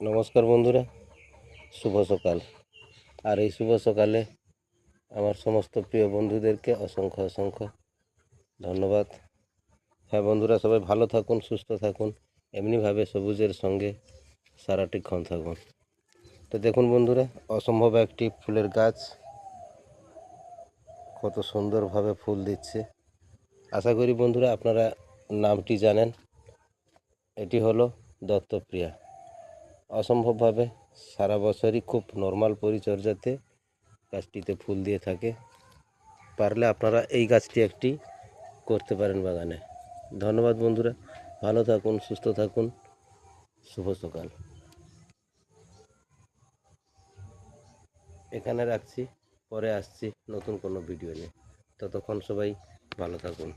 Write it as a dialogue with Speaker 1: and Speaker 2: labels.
Speaker 1: নমস্কার বন্ধুরা, শুভ সকাল। আর এই শুভ সকালে আমার সমস্ত প্রিয় বন্ধুদেরকে অসংখ্য অসংখ্য ধন্যবাদ। হ্যাঁ বন্ধুরা, সবাই ভালো থাকুন, সুস্থ থাকুন, এমনিভাবে সবুজের সঙ্গে সারাটিক্ষণ থাকুন। তো দেখুন বন্ধুরা, অসম্ভব একটি ফুলের গাছ কত সুন্দরভাবে ফুল দিচ্ছে। আশা করি বন্ধুরা আপনারা নামটি জানেন। এটি হলো দত্তপ্রিয়া। অসম্ভবভাবে সারা বছরই খুব নর্মাল পরিচর্যাতে গাছটিতে ফুল দিয়ে থাকে। পারলে আপনারা এই গাছটি একটি করতে পারেন বাগানে। ধন্যবাদ বন্ধুরা, ভালো থাকুন, সুস্থ থাকুন, শুভ সকাল। এখানে রাখছি, পরে আসছি নতুন কোনো ভিডিও নিয়ে। ততক্ষণ সবাই ভালো থাকুন।